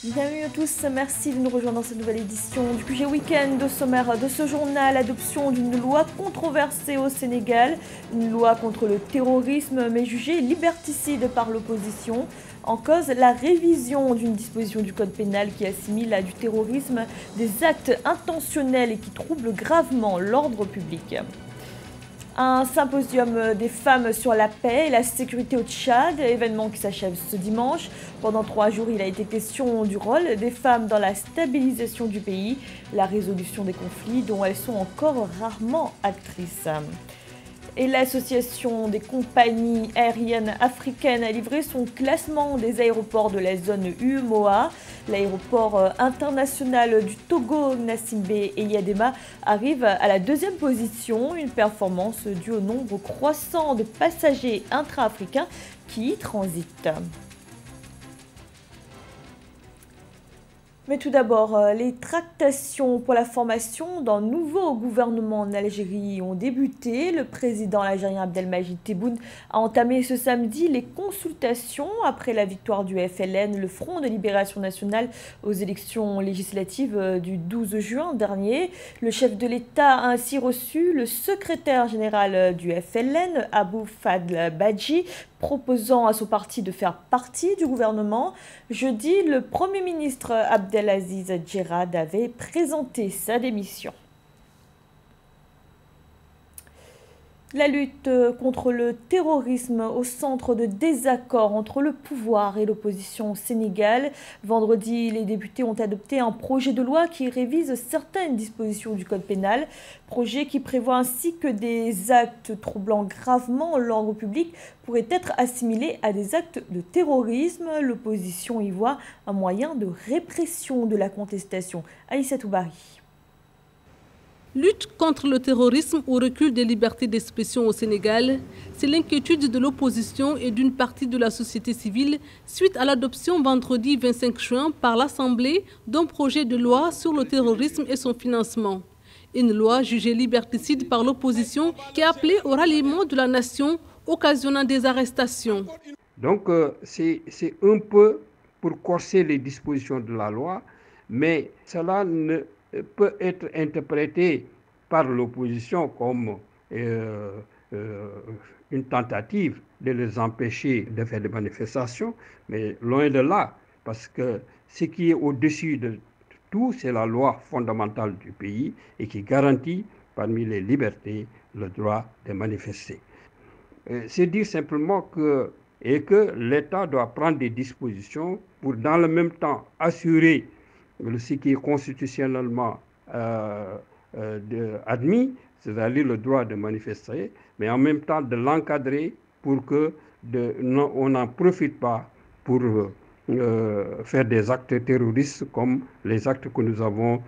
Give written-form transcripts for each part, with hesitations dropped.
Bienvenue à tous, merci de nous rejoindre dans cette nouvelle édition du QG Week-end. Au sommaire de ce journal, l'adoption d'une loi controversée au Sénégal, une loi contre le terrorisme mais jugée liberticide par l'opposition. En cause, la révision d'une disposition du code pénal qui assimile à du terrorisme des actes intentionnels et qui troublent gravement l'ordre public. Un symposium des femmes sur la paix et la sécurité au Tchad, événement qui s'achève ce dimanche. Pendant 3 jours, il a été question du rôle des femmes dans la stabilisation du pays, la résolution des conflits dont elles sont encore rarement actrices. Et l'association des compagnies aériennes africaines a livré son classement des aéroports de la zone UEMOA. L'aéroport international du Togo, Nassimbe et Yadema arrive à la 2e position, une performance due au nombre croissant de passagers intra-africains qui y transitent. Mais tout d'abord, les tractations pour la formation d'un nouveau gouvernement en Algérie ont débuté. Le président algérien Abdelmadjid Tebboune a entamé ce samedi les consultations après la victoire du FLN, le Front de Libération Nationale, aux élections législatives du 12 juin dernier. Le chef de l'État a ainsi reçu le secrétaire général du FLN, Abou Fadl Badji, proposant à son parti de faire partie du gouvernement. Jeudi, le Premier ministre Abdelaziz Djerad avait présenté sa démission. La lutte contre le terrorisme au centre de désaccord entre le pouvoir et l'opposition au Sénégal. Vendredi, les députés ont adopté un projet de loi qui révise certaines dispositions du code pénal. Projet qui prévoit ainsi que des actes troublant gravement l'ordre public pourraient être assimilés à des actes de terrorisme. L'opposition y voit un moyen de répression de la contestation. Aïssatou Bari. Lutte contre le terrorisme ou recul des libertés d'expression au Sénégal, c'est l'inquiétude de l'opposition et d'une partie de la société civile suite à l'adoption vendredi 25 juin par l'Assemblée d'un projet de loi sur le terrorisme et son financement. Une loi jugée liberticide par l'opposition qui a appelé au ralliement de la nation, occasionnant des arrestations. Donc c'est un peu pour corser les dispositions de la loi, mais cela ne peut être interprété par l'opposition comme une tentative de les empêcher de faire des manifestations, mais loin de là, parce que ce qui est au-dessus de tout, c'est la loi fondamentale du pays et qui garantit parmi les libertés le droit de manifester. C'est dire simplement que l'État doit prendre des dispositions pour dans le même temps assurer ce qui est constitutionnellement admis, c'est-à-dire le droit de manifester, mais en même temps de l'encadrer pour qu'on n'en profite pas pour faire des actes terroristes comme les actes que nous avons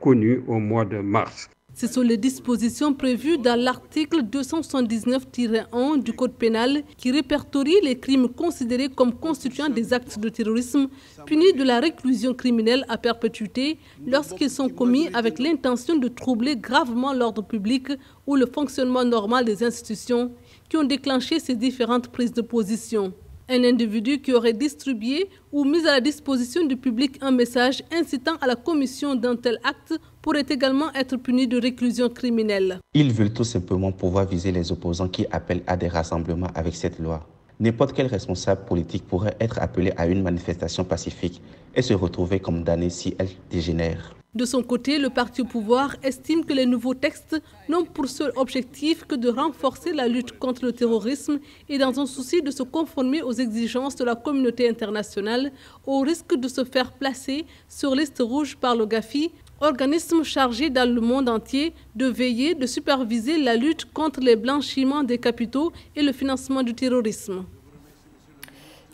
connus au mois de mars. Ce sont les dispositions prévues dans l'article 279-1 du Code pénal qui répertorie les crimes considérés comme constituant des actes de terrorisme punis de la réclusion criminelle à perpétuité lorsqu'ils sont commis avec l'intention de troubler gravement l'ordre public ou le fonctionnement normal des institutions qui ont déclenché ces différentes prises de position. Un individu qui aurait distribué ou mis à la disposition du public un message incitant à la commission d'un tel acte pourrait également être puni de réclusion criminelle. Ils veulent tout simplement pouvoir viser les opposants qui appellent à des rassemblements avec cette loi. N'importe quel responsable politique pourrait être appelé à une manifestation pacifique et se retrouver condamné si elle dégénère. De son côté, le parti au pouvoir estime que les nouveaux textes n'ont pour seul objectif que de renforcer la lutte contre le terrorisme et dans un souci de se conformer aux exigences de la communauté internationale, au risque de se faire placer sur liste rouge par le GAFI, organisme chargé dans le monde entier de veiller, de superviser la lutte contre les blanchiments des capitaux et le financement du terrorisme.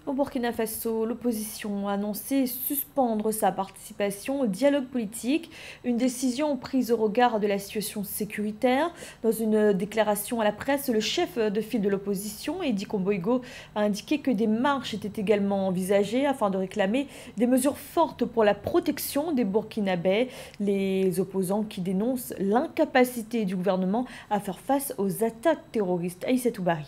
Au Burkina Faso, l'opposition a annoncé suspendre sa participation au dialogue politique, une décision prise au regard de la situation sécuritaire. Dans une déclaration à la presse, le chef de file de l'opposition, Edi Komboigo, a indiqué que des marches étaient également envisagées afin de réclamer des mesures fortes pour la protection des Burkinabés, les opposants qui dénoncent l'incapacité du gouvernement à faire face aux attaques terroristes. Aïssatou Bari.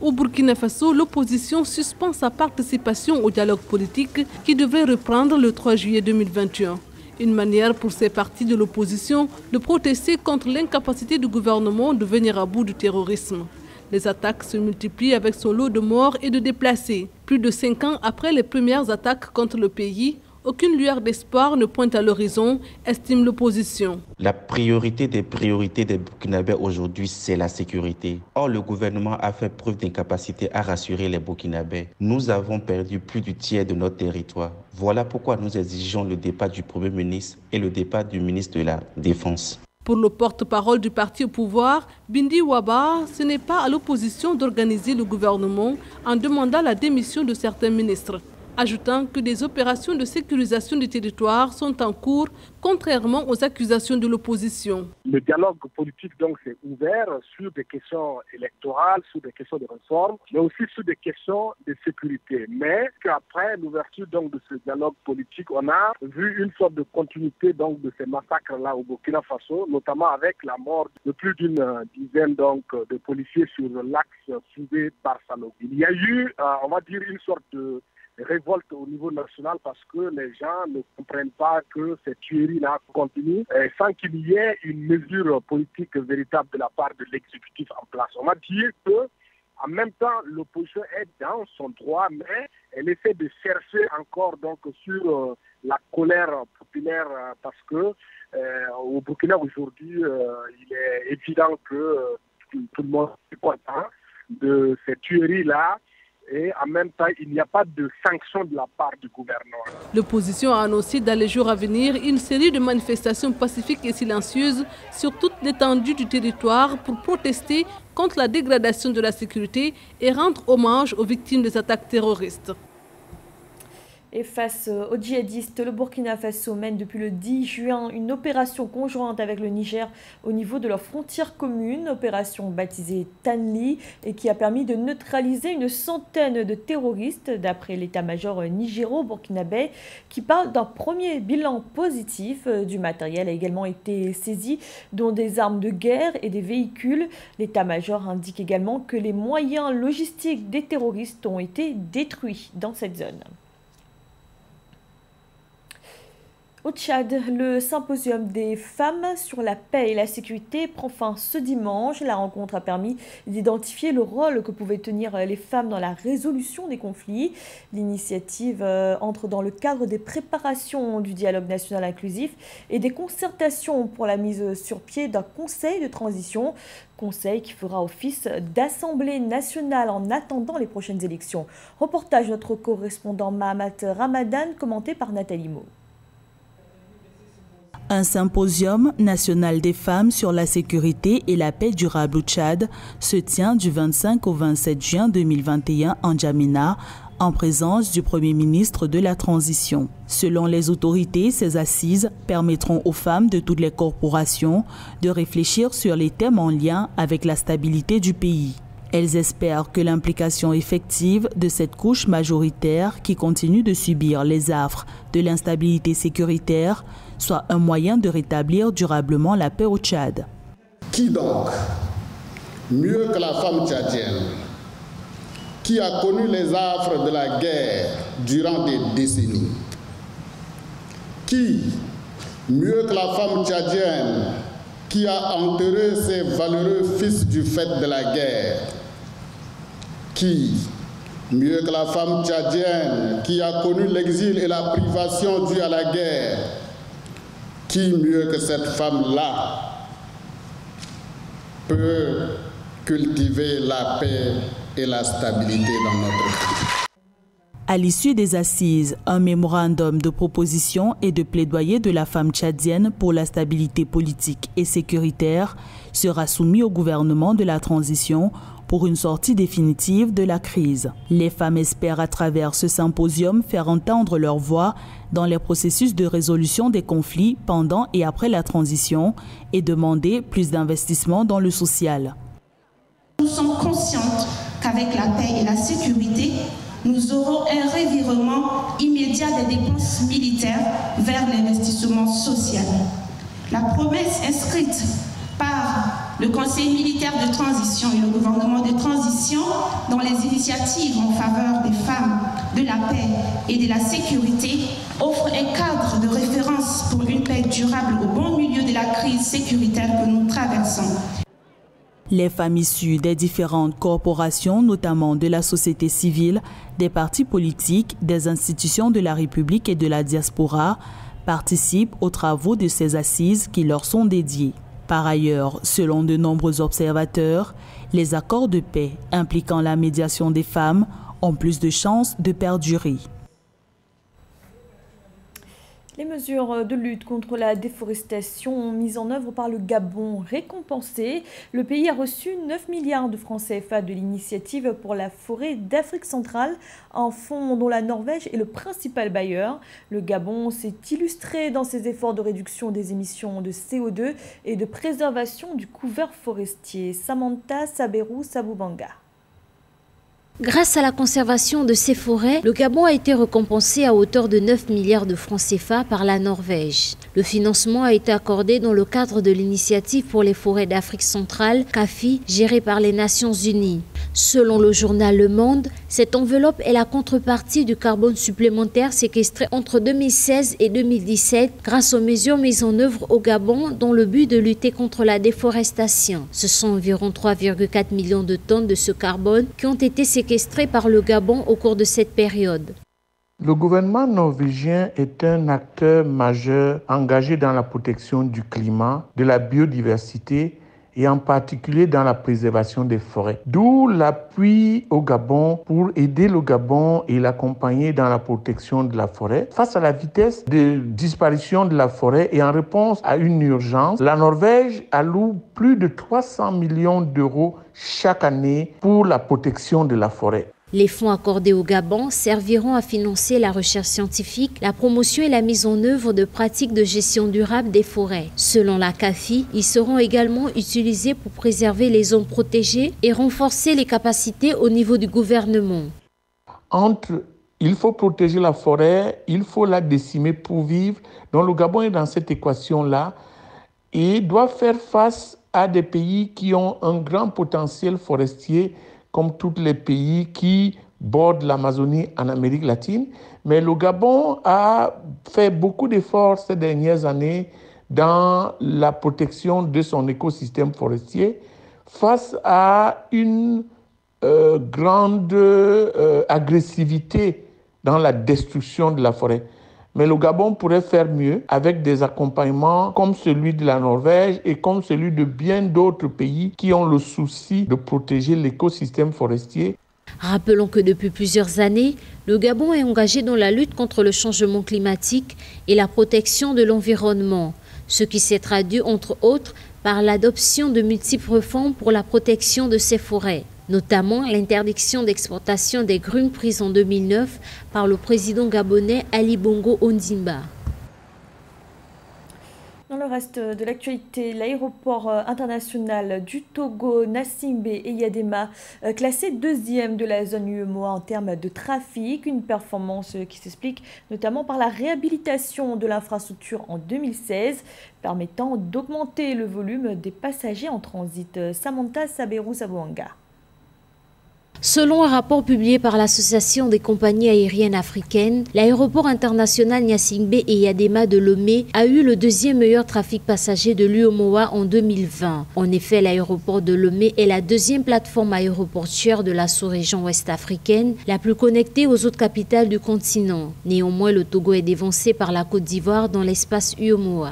Au Burkina Faso, l'opposition suspend sa participation au dialogue politique qui devrait reprendre le 3 juillet 2021. Une manière pour ces partis de l'opposition de protester contre l'incapacité du gouvernement de venir à bout du terrorisme. Les attaques se multiplient avec son lot de morts et de déplacés. Plus de 5 ans après les premières attaques contre le pays, aucune lueur d'espoir ne pointe à l'horizon, estime l'opposition. La priorité des priorités des Burkinabés aujourd'hui, c'est la sécurité. Or, le gouvernement a fait preuve d'incapacité à rassurer les Burkinabés. Nous avons perdu plus du tiers de notre territoire. Voilà pourquoi nous exigeons le départ du Premier ministre et le départ du ministre de la Défense. Pour le porte-parole du parti au pouvoir, Bindi Waba, ce n'est pas à l'opposition d'organiser le gouvernement en demandant la démission de certains ministres, ajoutant que des opérations de sécurisation du territoire sont en cours, contrairement aux accusations de l'opposition. Le dialogue politique donc s'est ouvert sur des questions électorales, sur des questions de réforme, mais aussi sur des questions de sécurité. Mais qu'après l'ouverture donc de ce dialogue politique, on a vu une sorte de continuité donc de ces massacres-là au Burkina Faso, notamment avec la mort de plus d'une dizaine donc de policiers sur l'axe Soubé-Barsalo. Il y a eu, on va dire, une sorte de révolte au niveau national parce que les gens ne comprennent pas que ces tueries-là continuent sans qu'il y ait une mesure politique véritable de la part de l'exécutif en place. On va dire que en même temps, l'opposition est dans son droit, mais elle essaie de chercher encore donc sur la colère populaire parce que au Burkina aujourd'hui, il est évident que tout le monde est content de ces tueries-là. Et en même temps, il n'y a pas de sanction de la part du gouvernement. L'opposition a annoncé dans les jours à venir une série de manifestations pacifiques et silencieuses sur toute l'étendue du territoire pour protester contre la dégradation de la sécurité et rendre hommage aux victimes des attaques terroristes. Et face aux djihadistes, le Burkina Faso mène depuis le 10 juin une opération conjointe avec le Niger au niveau de leur frontière commune, opération baptisée Tanli et qui a permis de neutraliser une centaine de terroristes d'après l'état-major nigéro-burkinabé qui parle d'un premier bilan positif. Du matériel a également été saisi, dont des armes de guerre et des véhicules. L'état-major indique également que les moyens logistiques des terroristes ont été détruits dans cette zone. Au Tchad, le symposium des femmes sur la paix et la sécurité prend fin ce dimanche. La rencontre a permis d'identifier le rôle que pouvaient tenir les femmes dans la résolution des conflits. L'initiative entre dans le cadre des préparations du dialogue national inclusif et des concertations pour la mise sur pied d'un conseil de transition. Conseil qui fera office d'Assemblée nationale en attendant les prochaines élections. Reportage de notre correspondant Mahamat Ramadan, commenté par Nathalie Mo. Un symposium national des femmes sur la sécurité et la paix durable au Tchad se tient du 25 au 27 juin 2021 en Djamena, en présence du Premier ministre de la Transition. Selon les autorités, ces assises permettront aux femmes de toutes les corporations de réfléchir sur les thèmes en lien avec la stabilité du pays. Elles espèrent que l'implication effective de cette couche majoritaire qui continue de subir les affres de l'instabilité sécuritaire soit un moyen de rétablir durablement la paix au Tchad. Qui donc, mieux que la femme tchadienne, qui a connu les affres de la guerre durant des décennies? Qui, mieux que la femme tchadienne, qui a enterré ses valeureux fils du fait de la guerre? Qui, mieux que la femme tchadienne, qui a connu l'exil et la privation due à la guerre? Qui, mieux que cette femme-là, peut cultiver la paix et la stabilité dans notre pays? À l'issue des assises, un mémorandum de proposition et de plaidoyer de la femme tchadienne pour la stabilité politique et sécuritaire sera soumis au gouvernement de la transition pour une sortie définitive de la crise. Les femmes espèrent à travers ce symposium faire entendre leur voix dans les processus de résolution des conflits pendant et après la transition et demander plus d'investissement dans le social. Nous sommes conscientes qu'avec la paix et la sécurité, nous aurons un revirement immédiat des dépenses militaires vers l'investissement social. La promesse inscrite par le Conseil militaire de transition et le gouvernement de transition, dans les initiatives en faveur des femmes, de la paix et de la sécurité, offrent un cadre de référence pour une paix durable au bon milieu de la crise sécuritaire que nous traversons. Les femmes issues des différentes corporations, notamment de la société civile, des partis politiques, des institutions de la République et de la diaspora, participent aux travaux de ces assises qui leur sont dédiées. Par ailleurs, selon de nombreux observateurs, les accords de paix impliquant la médiation des femmes ont plus de chances de perdurer. Les mesures de lutte contre la déforestation mises en œuvre par le Gabon récompensées. Le pays a reçu 9 milliards de francs CFA de l'initiative pour la forêt d'Afrique centrale, un fonds dont la Norvège est le principal bailleur. Le Gabon s'est illustré dans ses efforts de réduction des émissions de CO2 et de préservation du couvert forestier. Samantha Saberou Saboubanga. Grâce à la conservation de ces forêts, le Gabon a été récompensé à hauteur de 9 milliards de francs CFA par la Norvège. Le financement a été accordé dans le cadre de l'initiative pour les forêts d'Afrique centrale, CAFI, gérée par les Nations Unies. Selon le journal Le Monde, cette enveloppe est la contrepartie du carbone supplémentaire séquestré entre 2016 et 2017 grâce aux mesures mises en œuvre au Gabon dans le but de lutter contre la déforestation. Ce sont environ 3,4 millions de tonnes de ce carbone qui ont été séquestrées par le Gabon au cours de cette période. Le gouvernement norvégien est un acteur majeur engagé dans la protection du climat, de la biodiversité et en particulier dans la préservation des forêts. D'où l'appui au Gabon pour aider le Gabon et l'accompagner dans la protection de la forêt. Face à la vitesse de disparition de la forêt et en réponse à une urgence, la Norvège alloue plus de 300 millions d'euros chaque année pour la protection de la forêt. Les fonds accordés au Gabon serviront à financer la recherche scientifique, la promotion et la mise en œuvre de pratiques de gestion durable des forêts. Selon la CAFI, ils seront également utilisés pour préserver les zones protégées et renforcer les capacités au niveau du gouvernement. Il faut protéger la forêt, il faut la décimer pour vivre. Donc le Gabon est dans cette équation-là et doit faire face à des pays qui ont un grand potentiel forestier, comme tous les pays qui bordent l'Amazonie en Amérique latine. Mais le Gabon a fait beaucoup d'efforts ces dernières années dans la protection de son écosystème forestier face à une grande agressivité dans la destruction de la forêt. Mais le Gabon pourrait faire mieux avec des accompagnements comme celui de la Norvège et comme celui de bien d'autres pays qui ont le souci de protéger l'écosystème forestier. Rappelons que depuis plusieurs années, le Gabon est engagé dans la lutte contre le changement climatique et la protection de l'environnement, ce qui s'est traduit entre autres par l'adoption de multiples réformes pour la protection de ces forêts, notamment l'interdiction d'exportation des grumes prise en 2009 par le président gabonais Ali Bongo Ondimba. Dans le reste de l'actualité, l'aéroport international du Togo, Nassimbe Eyadema, classé 2e de la zone UEMOA en termes de trafic, une performance qui s'explique notamment par la réhabilitation de l'infrastructure en 2016, permettant d'augmenter le volume des passagers en transit. Samantha Saberou Saboanga. Selon un rapport publié par l'Association des compagnies aériennes africaines, l'aéroport international Gnassingbé Eyadema de Lomé a eu le 2e meilleur trafic passager de l'UEMOA en 2020. En effet, l'aéroport de Lomé est la 2e plateforme aéroportuaire de la sous-région ouest-africaine, la plus connectée aux autres capitales du continent. Néanmoins, le Togo est dévancé par la Côte d'Ivoire dans l'espace UEMOA.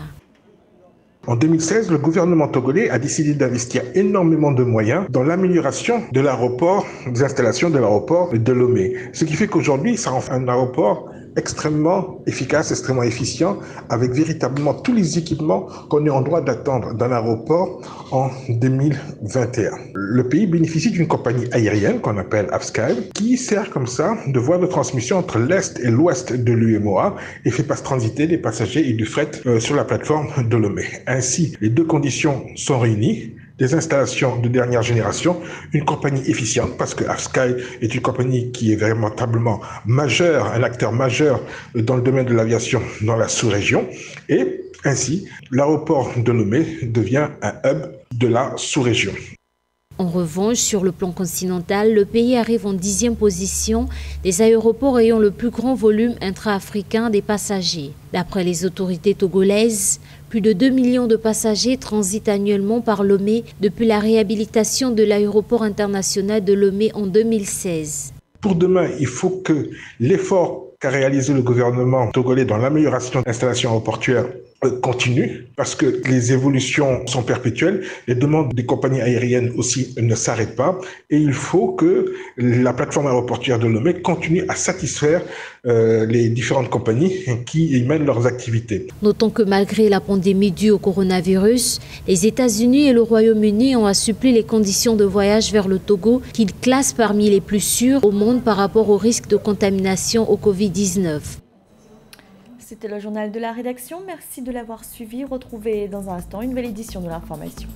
En 2016, le gouvernement togolais a décidé d'investir énormément de moyens dans l'amélioration de l'aéroport, des installations de l'aéroport de Lomé. Ce qui fait qu'aujourd'hui, ça en fait un aéroport extrêmement efficace, extrêmement efficient, avec véritablement tous les équipements qu'on est en droit d'attendre d'un aéroport en 2021. Le pays bénéficie d'une compagnie aérienne qu'on appelle Avsky, qui sert comme ça de voie de transmission entre l'Est et l'Ouest de l'UEMOA et fait transiter des passagers et du fret sur la plateforme de Lomé. Ainsi, les deux conditions sont réunies. des installations de dernière génération, une compagnie efficiente parce que Avsky est une compagnie qui est véritablement majeure, un acteur majeur dans le domaine de l'aviation dans la sous-région. Et ainsi, l'aéroport de Lomé devient un hub de la sous-région. En revanche, sur le plan continental, le pays arrive en 10e position des aéroports ayant le plus grand volume intra-africain des passagers. D'après les autorités togolaises, plus de 2 millions de passagers transitent annuellement par Lomé depuis la réhabilitation de l'aéroport international de Lomé en 2016. Pour demain, il faut que l'effort qu'a réalisé le gouvernement togolais dans l'amélioration de l'installation aéroportuaire continue, parce que les évolutions sont perpétuelles, les demandes des compagnies aériennes aussi ne s'arrêtent pas, et il faut que la plateforme aéroportuaire de Lomé continue à satisfaire les différentes compagnies qui y mènent leurs activités. Notons que malgré la pandémie due au coronavirus, les États-Unis et le Royaume-Uni ont assoupli les conditions de voyage vers le Togo qu'ils classent parmi les plus sûres au monde par rapport au risque de contamination au Covid-19. C'était le journal de la rédaction. Merci de l'avoir suivi. Retrouvez dans un instant une nouvelle édition de l'information.